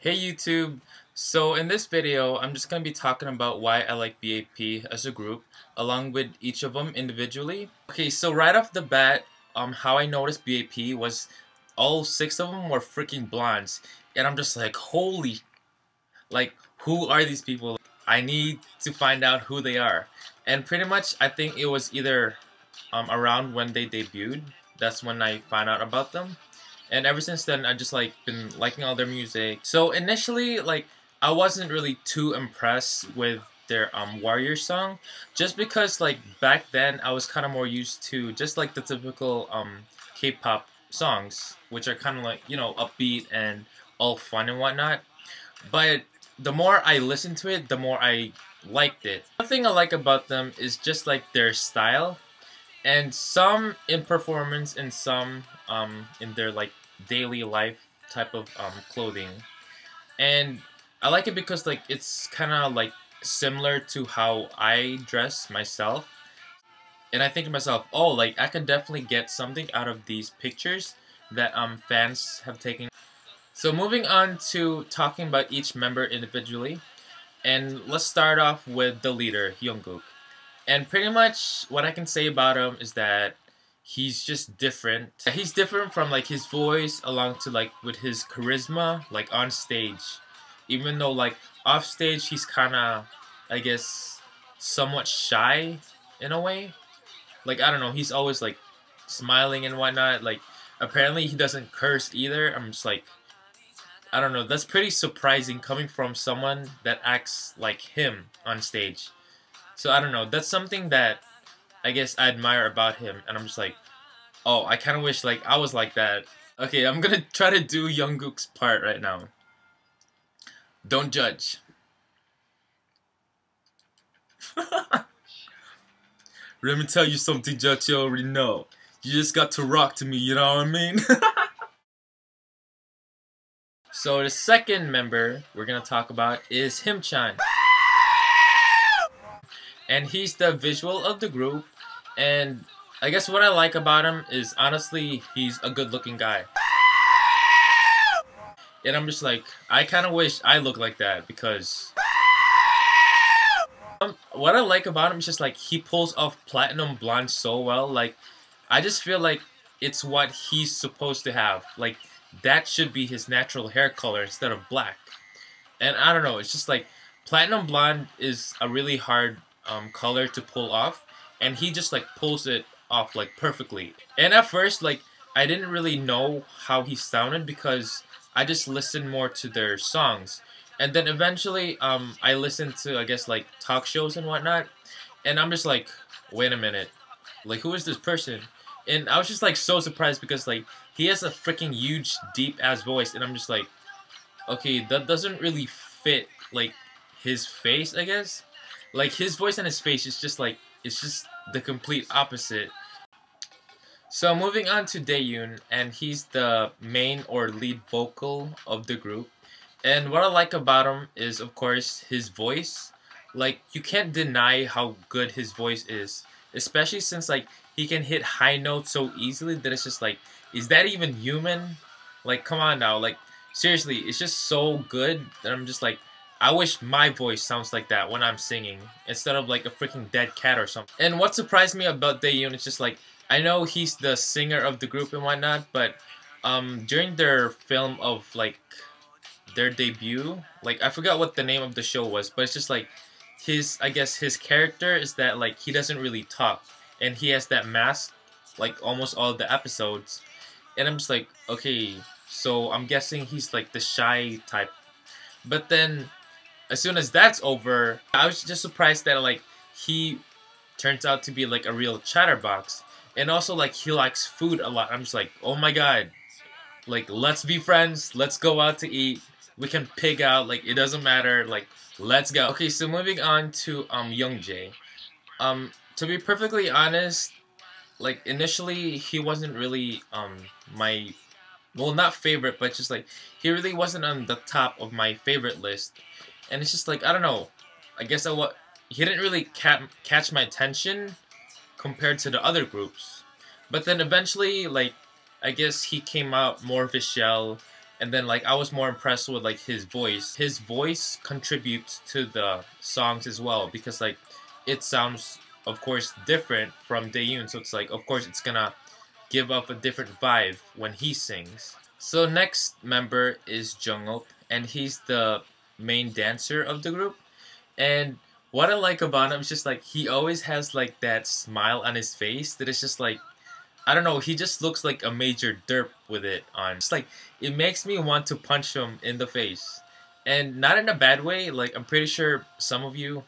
Hey YouTube! So in this video, I'm just going to be talking about why I like B.A.P as a group, along with each of them individually. Okay, so right off the bat, how I noticed B.A.P was all six of them were freaking blondes. And I'm just like, holy, like, who are these people? I need to find out who they are. And pretty much, I think it was either around when they debuted. That's when I found out about them. And ever since then, I just been liking all their music. So initially, I wasn't really too impressed with their Warrior song, just because back then I was kind of more used to just the typical K-pop songs, which are kind of upbeat and all fun and whatnot. But the more I listened to it, the more I liked it. One thing I like about them is just their style, and some in performance and some in their daily life type of clothing. And I like it because it's kind of similar to how I dress myself. And I think to myself, oh, I can definitely get something out of these pictures that fans have taken. So moving on to talking about each member individually, and let's start off with the leader, Jungkook. And pretty much what I can say about him is that he's just different. He's different from his voice along to with his charisma on stage. Even though off stage he's kind of, I guess, somewhat shy in a way. I don't know, he's always smiling and whatnot. Apparently he doesn't curse either. I'm just I don't know, that's pretty surprising coming from someone that acts like him on stage. So I don't know, that's something that I guess I admire about him, and I'm just oh, I kind of wish I was like that. Okay, I'm gonna try to do Jungkook's part right now. Don't judge. Let me tell you something that you already know. You just got to rock to me, you know what I mean? So the second member we're gonna talk about is Himchan. And he's the visual of the group, and I guess what I like about him is honestly he's a good looking guy. And I'm just I kind of wish I looked like that, because what I like about him is just he pulls off platinum blonde so well. I just feel it's what he's supposed to have. That should be his natural hair color instead of black. And I don't know, it's just platinum blonde is a really hard color to pull off, and he just pulls it off perfectly. And at first I didn't really know how he sounded, because I just listened more to their songs. And then eventually I listened to, I guess, talk shows and whatnot, and I'm just wait a minute, who is this person? And I was just so surprised, because he has a freaking huge deep ass voice, and I'm just okay, that doesn't really fit his face, I guess. His voice and his face is just it's just the complete opposite. So moving on to Daeyoon, and he's the main or lead vocal of the group. And what I like about him is, of course, his voice. You can't deny how good his voice is, especially since he can hit high notes so easily that it's just is that even human? Come on now, seriously, it's just so good that I'm just I wish my voice sounds like that when I'm singing, instead of a freaking dead cat or something. And what surprised me about Daeyoon is just I know he's the singer of the group and whatnot, but during their film of their debut, I forgot what the name of the show was, but it's just his, I guess his character is that he doesn't really talk, and he has that mask almost all of the episodes. And I'm just okay, so I'm guessing he's the shy type. But then as soon as that's over, I was just surprised that he turns out to be a real chatterbox. And also he likes food a lot. I'm just oh my god, let's be friends, let's go out to eat, we can pig out, it doesn't matter, let's go. Okay, so moving on to Youngjae. To be perfectly honest, initially he wasn't really my, well, not favorite, but just he really wasn't on the top of my favorite list. And it's just I don't know, I guess he didn't really catch my attention compared to the other groups. But then eventually I guess he came out more of his shell, And then like I was more impressed with like his voice. His voice contributes to the songs as well because like it sounds of course different from Daeyoon, so it's like of course it's gonna give off a different vibe when he sings. So next member is Jungkook, and he's the main dancer of the group. And what I like about him is just like he always has like that smile on his face that is just like I don't know, he just looks like a major derp with it on. It's like it makes me want to punch him in the face. And not in a bad way, like I'm pretty sure some of you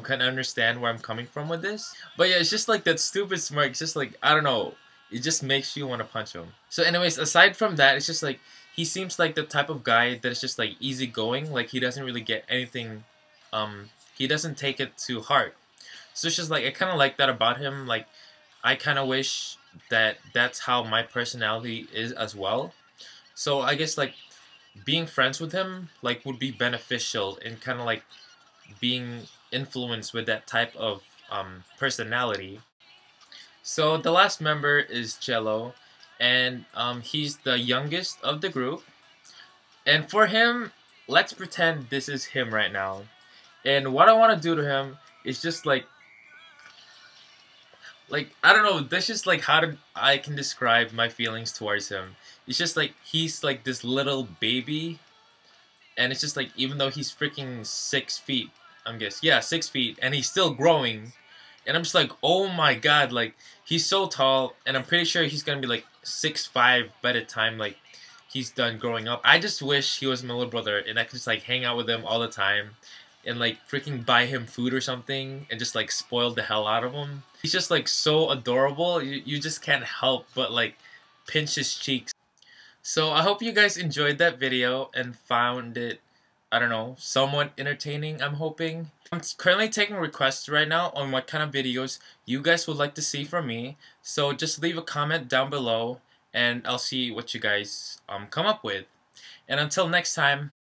can understand where I'm coming from with this. But yeah, it's just like that stupid smirk, it's just like I don't know, it just makes you want to punch him. So anyways, aside from that, it's just like he seems like the type of guy that is just like easygoing, like he doesn't really get anything he doesn't take it to heart. So it's just like I kind of like that about him. Like I kind of wish that that's how my personality is as well. So I guess like being friends with him like would be beneficial in kind of like being influenced with that type of personality. So the last member is Jello, and he's the youngest of the group. And for him, let's pretend this is him right now. And what I want to do to him is just like I don't know. That's just like how I can describe my feelings towards him. It's just like he's like this little baby, and it's just like even though he's freaking 6 feet, I'm guessing yeah 6 feet, and he's still growing, and I'm just like oh my god, like he's so tall, and I'm pretty sure he's gonna be like 6'5" by the time like he's done growing up. I just wish he was my little brother, and I could just like hang out with him all the time and like freaking buy him food or something and just like spoil the hell out of him. He's just like so adorable. You just can't help but like pinch his cheeks. So I hope you guys enjoyed that video and found it, I don't know, somewhat entertaining, I'm hoping. I'm currently taking requests right now on what kind of videos you guys would like to see from me. So just leave a comment down below and I'll see what you guys come up with. And until next time,